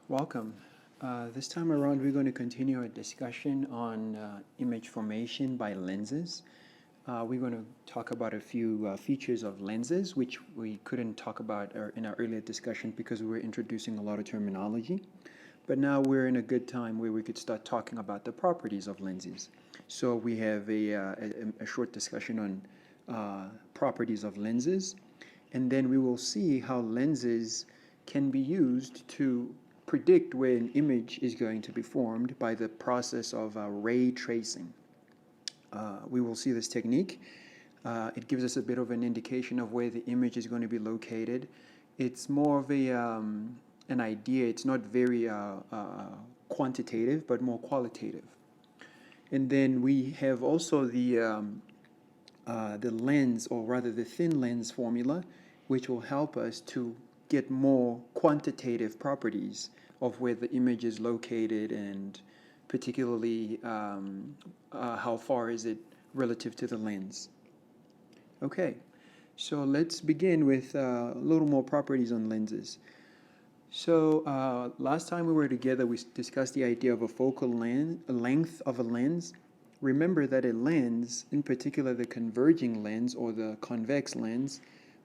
Welcome. This time around, we're going to continue our discussion on image formation by lenses. We're going to talk about a few features of lenses, which we couldn't talk about in our earlier discussion because we were introducing a lot of terminology. But now we're in a good time where we could start talking about the properties of lenses. So we have a short discussion on properties of lenses, and then we will see how lenses can be used to predict where an image is going to be formed by the process of ray tracing. We will see this technique. It gives us a bit of an indication of where the image is going to be located. It's more of an idea. It's not very quantitative, but more qualitative. And then we have also the lens, or rather the thin lens formula, which will help us to get more quantitative properties of where the image is located, and particularly how far is it relative to the lens. Okay, so let's begin with a little more properties on lenses. So last time we were together, we discussed the idea of a focal length of a lens. Remember that a lens, in particular the converging lens or the convex lens,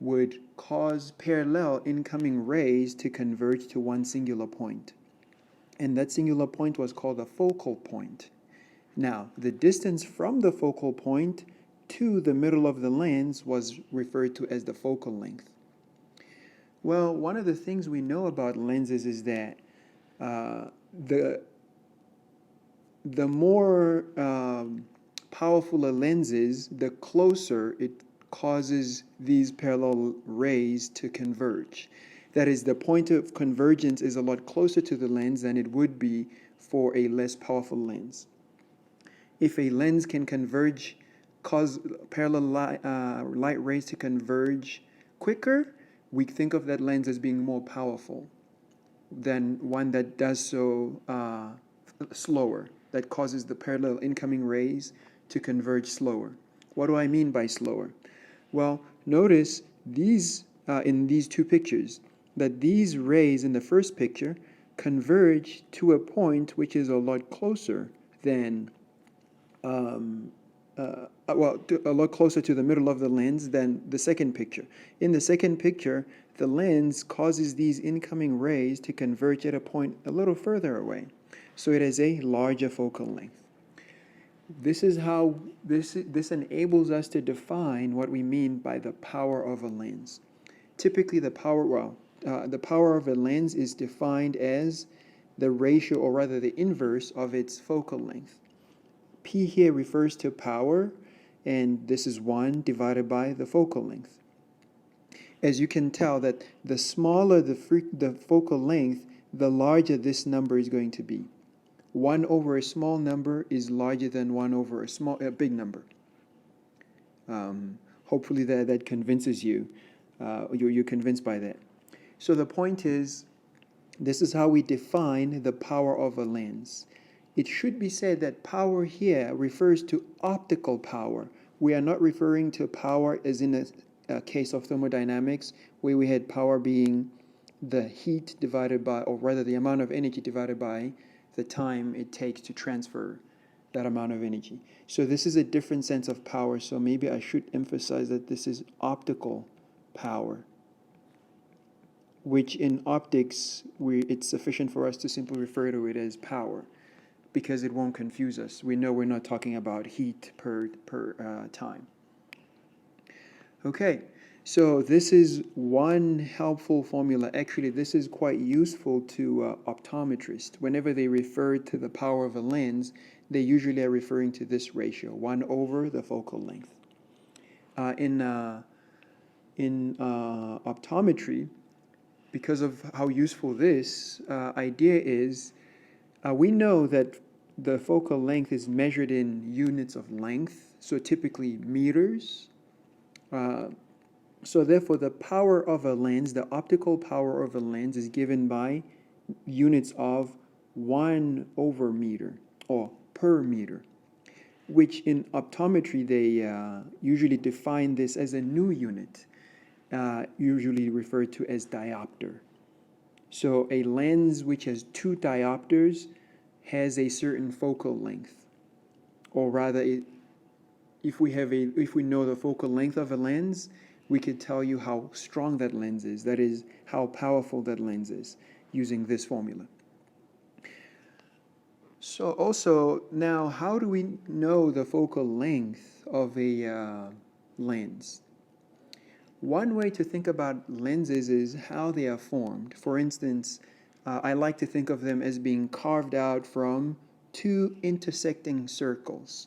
would cause parallel incoming rays to converge to one singular point. And that singular point was called a focal point. Now, the distance from the focal point to the middle of the lens was referred to as the focal length. Well, one of the things we know about lenses is that the more powerful a lens is, the closer it causes these parallel rays to converge. That is, the point of convergence is a lot closer to the lens than it would be for a less powerful lens. If a lens can cause parallel light rays to converge quicker, we think of that lens as being more powerful than one that does so slower, that causes the parallel incoming rays to converge slower. What do I mean by slower? Well, notice these in these two pictures, that these rays in the first picture converge to a point which is a lot closer than, a lot closer to the middle of the lens than the second picture. In the second picture, the lens causes these incoming rays to converge at a point a little further away. So it has a larger focal length. This is how this enables us to define what we mean by the power of a lens. Typically, the power of a lens is defined as the ratio, or rather the inverse, of its focal length. P here refers to power, and this is 1 divided by the focal length. As you can tell, that the smaller the focal length, the larger this number is going to be. 1 over a small number is larger than 1 over a big number. Hopefully that convinces you. You're convinced by that. So the point is, this is how we define the power of a lens. It should be said that power here refers to optical power. We are not referring to power as in a case of thermodynamics, where we had power being the heat divided by, or rather the amount of energy divided by the time it takes to transfer that amount of energy. So this is a different sense of power, so maybe I should emphasize that this is optical power, which in optics, it's sufficient for us to simply refer to it as power, because it won't confuse us. We know we're not talking about heat per time. Okay, so this is one helpful formula. Actually, this is quite useful to optometrists. Whenever they refer to the power of a lens, they usually are referring to this ratio, 1 over the focal length. In optometry, because of how useful this idea is, we know that the focal length is measured in units of length, so typically meters. So therefore, the power of a lens, the optical power of a lens, is given by units of 1 over meter, or per meter, which in optometry they usually define this as a new unit, usually referred to as diopter. So a lens which has two diopters has a certain focal length, or rather, if we know the focal length of a lens, we could tell you how strong that lens is. That is, how powerful that lens is, using this formula. So also, now how do we know the focal length of a lens? One way to think about lenses is how they are formed. For instance, I like to think of them as being carved out from two intersecting circles.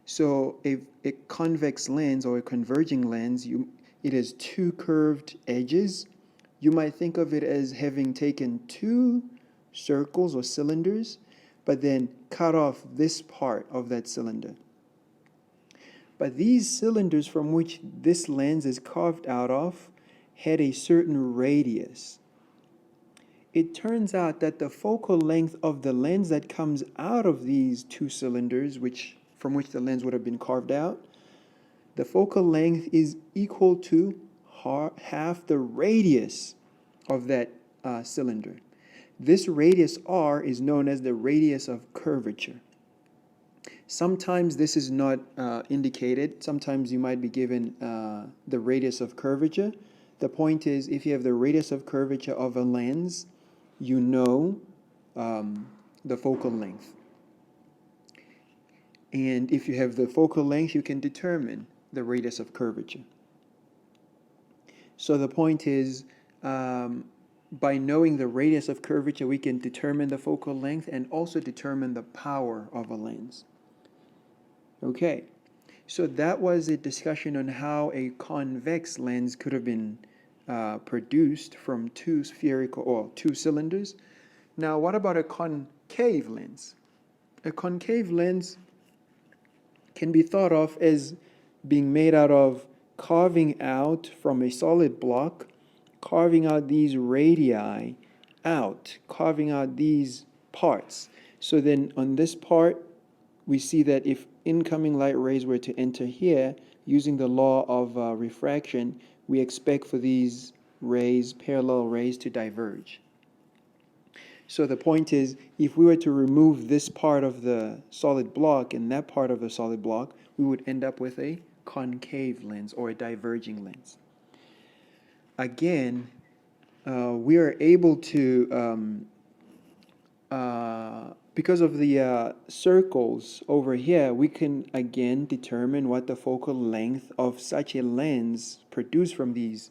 So a convex lens or a converging lens, it has two curved edges. You might think of it as having taken two circles or cylinders, but then cut off this part of that cylinder. But these cylinders from which this lens is carved out of had a certain radius. It turns out that the focal length of the lens that comes out of these two cylinders, from which the lens would have been carved out, the focal length is equal to half the radius of that cylinder. This radius r is known as the radius of curvature. Sometimes this is not indicated. Sometimes you might be given the radius of curvature. The point is, if you have the radius of curvature of a lens, you know the focal length. And if you have the focal length, you can determine the radius of curvature. So the point is, by knowing the radius of curvature, we can determine the focal length and also determine the power of a lens. Okay, so that was a discussion on how a convex lens could have been produced from two spherical or two cylinders. Now, what about a concave lens? A concave lens can be thought of as being made out of carving out from a solid block, carving out these radii out, carving out these parts. So then on this part, we see that if incoming light rays were to enter here, using the law of refraction, we expect for these rays, parallel rays, to diverge. So the point is, if we were to remove this part of the solid block and that part of the solid block, we would end up with a concave lens or a diverging lens. Again, we are able to, because of the circles over here, we can again determine what the focal length of such a lens produced from these,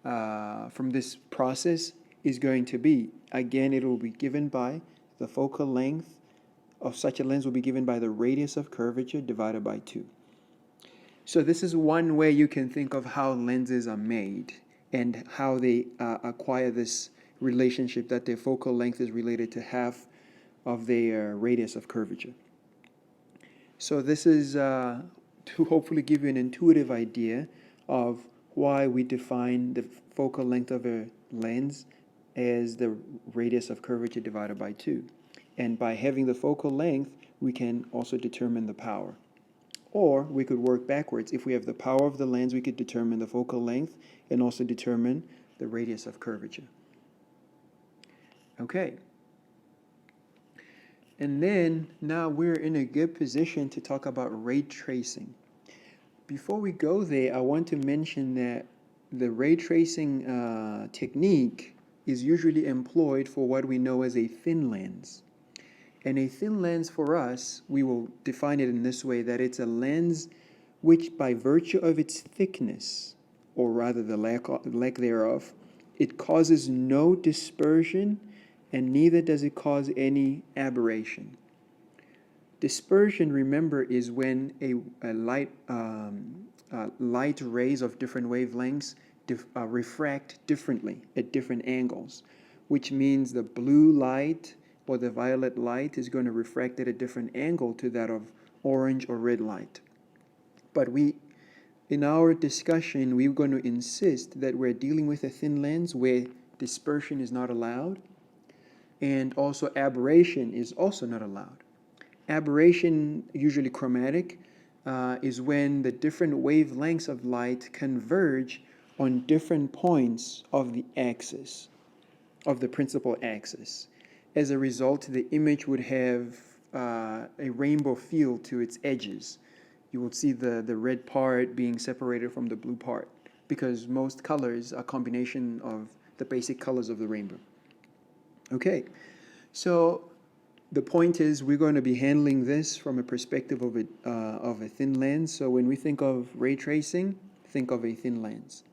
from this process is going to be. Again, it will be given by the focal length of such a lens will be given by the radius of curvature divided by 2. So this is one way you can think of how lenses are made and how they acquire this relationship that their focal length is related to half of their radius of curvature. So this is to hopefully give you an intuitive idea of why we define the focal length of a lens as the radius of curvature divided by 2. And by having the focal length, we can also determine the power. Or we could work backwards. If we have the power of the lens, we could determine the focal length and also determine the radius of curvature. Okay. And then now we're in a good position to talk about ray tracing. Before we go there, I want to mention that the ray tracing technique is usually employed for what we know as a thin lens. And a thin lens for us, we will define it in this way, that it's a lens which by virtue of its thickness, or rather the lack thereof, it causes no dispersion and neither does it cause any aberration. Dispersion, remember, is when a light rays of different wavelengths refract differently at different angles, which means the blue light or the violet light is going to refract at a different angle to that of orange or red light. But in our discussion, we're going to insist that we're dealing with a thin lens where dispersion is not allowed, and also aberration is also not allowed. Aberration, usually chromatic, is when the different wavelengths of light converge on different points of the axis. of the principal axis. As a result, the image would have a rainbow feel to its edges. You will see the red part being separated from the blue part, because most colors are a combination of the basic colors of the rainbow. Okay, so the point is we're going to be handling this from a perspective of a thin lens. So when we think of ray tracing, think of a thin lens.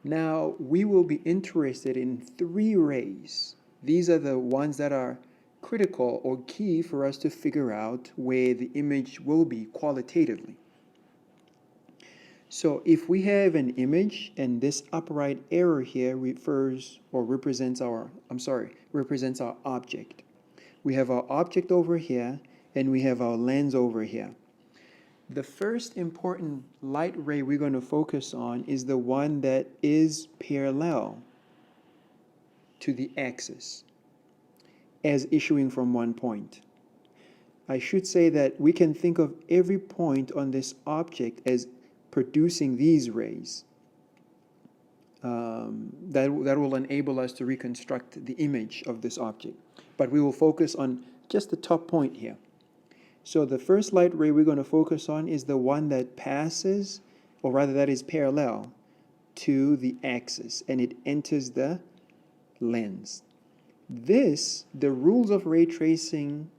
Now, we will be interested in 3 rays. These are the ones that are critical or key for us to figure out where the image will be qualitatively. So if we have an image and this upright arrow here represents our object. We have our object over here and we have our lens over here. The first important light ray we're going to focus on is the one that is parallel to the axis as issuing from one point. I should say that we can think of every point on this object as producing these rays. That will enable us to reconstruct the image of this object. But we will focus on just the top point here. So the first light ray we're going to focus on is the one that passes, or rather that is parallel to the axis, and it enters the lens. The rules of ray tracing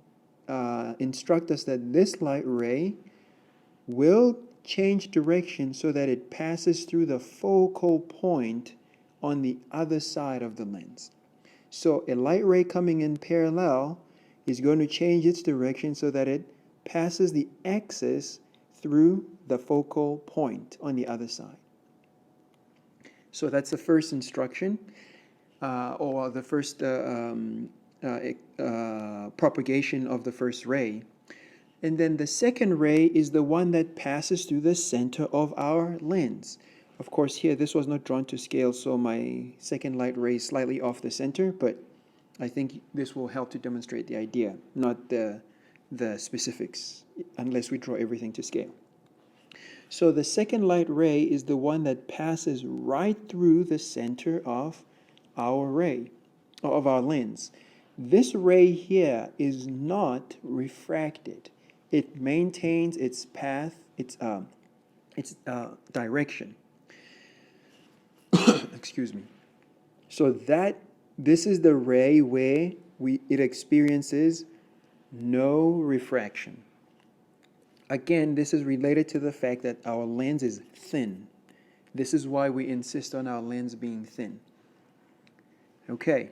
instruct us that this light ray will change direction so that it passes through the focal point on the other side of the lens. So a light ray coming in parallel is going to change its direction so that it passes the axis through the focal point on the other side. So that's the first instruction, or the first propagation of the first ray. And then the second ray is the one that passes through the center of our lens. Of course, here this was not drawn to scale, so my second light ray is slightly off the center, but I think this will help to demonstrate the idea, not the specifics, unless we draw everything to scale. So the second light ray is the one that passes right through the center of our ray, of our lens. This ray here is not refracted. It maintains its path, its direction. Excuse me. So this is the ray where it experiences no refraction. Again, this is related to the fact that our lens is thin. This is why we insist on our lens being thin. Okay.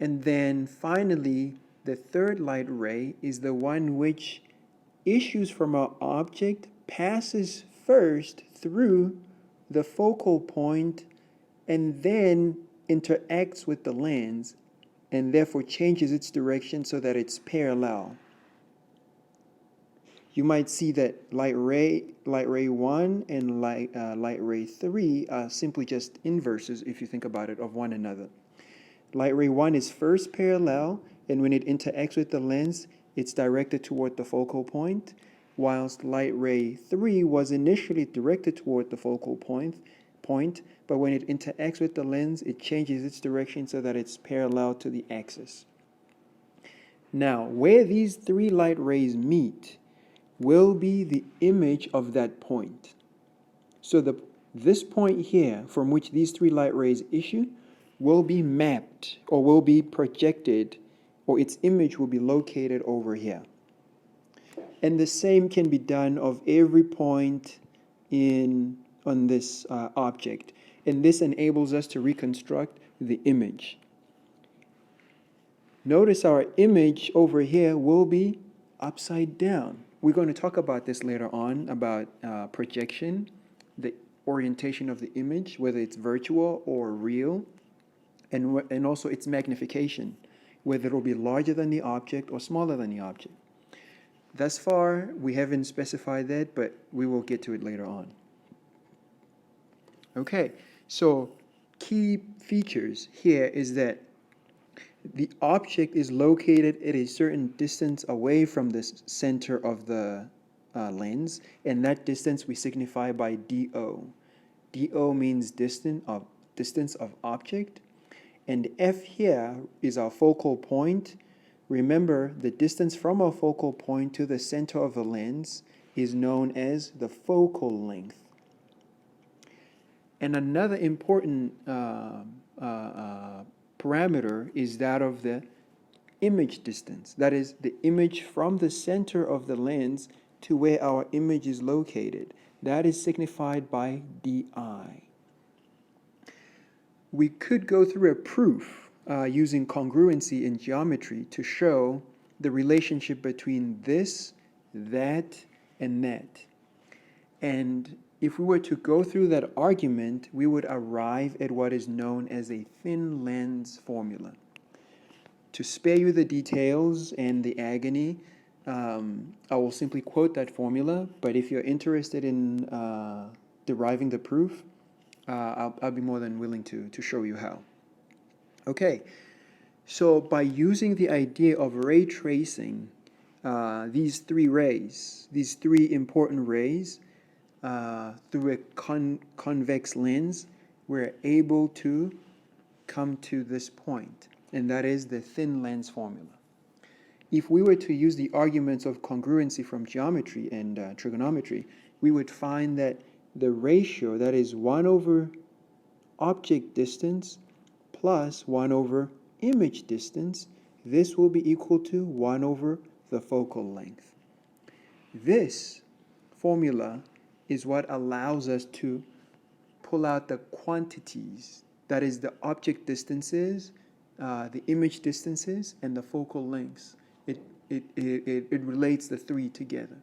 And then finally, the third light ray is the one which issues from our object, passes first through the focal point, and then interacts with the lens, and therefore changes its direction so that it's parallel. You might see that light ray 1 and light ray 3 are simply just inverses, if you think about it, of one another. Light ray 1 is first parallel, and when it interacts with the lens, it's directed toward the focal point, whilst light ray 3 was initially directed toward the focal point, but when it interacts with the lens, it changes its direction so that it's parallel to the axis. Now, where these 3 light rays meet will be the image of that point. So this point here, from which these 3 light rays issue, will be mapped, or will be projected, or its image will be located over here. And the same can be done of every point on this object. And this enables us to reconstruct the image. Notice our image over here will be upside down. We're going to talk about this later on, about projection, the orientation of the image, whether it's virtual or real, and also its magnification, whether it will be larger than the object or smaller than the object. Thus far, we haven't specified that, but we will get to it later on. Okay, so key features here is that the object is located at a certain distance away from the center of the lens, and that distance we signify by DO. DO means distance of object, And F here is our focal point. Remember, the distance from our focal point to the center of the lens is known as the focal length. And another important parameter is that of the image distance. That is the image from the center of the lens to where our image is located. That is signified by DI. We could go through a proof using congruency in geometry to show the relationship between this, that, and that. And if we were to go through that argument, we would arrive at what is known as a thin lens formula. To spare you the details and the agony, I will simply quote that formula, but if you're interested in deriving the proof, I'll be more than willing to show you how. Okay, so by using the idea of ray tracing these three important rays, through a convex lens, we're able to come to this point, and that is the thin lens formula. If we were to use the arguments of congruency from geometry and trigonometry, we would find that the ratio, that is 1 over object distance plus 1 over image distance, this will be equal to 1 over the focal length. This formula is what allows us to pull out the quantities, that is the object distances, the image distances, and the focal lengths. It relates the three together.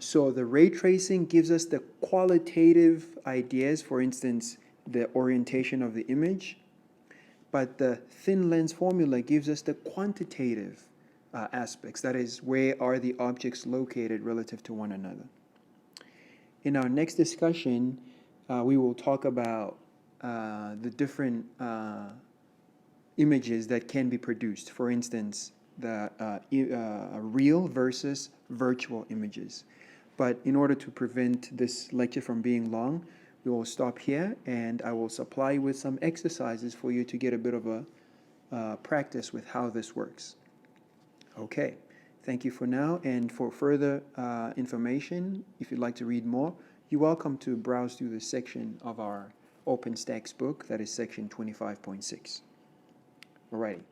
So the ray tracing gives us the qualitative ideas, for instance, the orientation of the image, but the thin lens formula gives us the quantitative aspects, that is, where are the objects located relative to one another. In our next discussion, we will talk about the different images that can be produced. For instance, the real versus virtual images. But in order to prevent this lecture from being long, we will stop here, and I will supply you with some exercises for you to get a bit of a practice with how this works. Okay, thank you for now, and for further information, if you'd like to read more, you're welcome to browse through the section of our OpenStax book, that is section 25.6. Alrighty.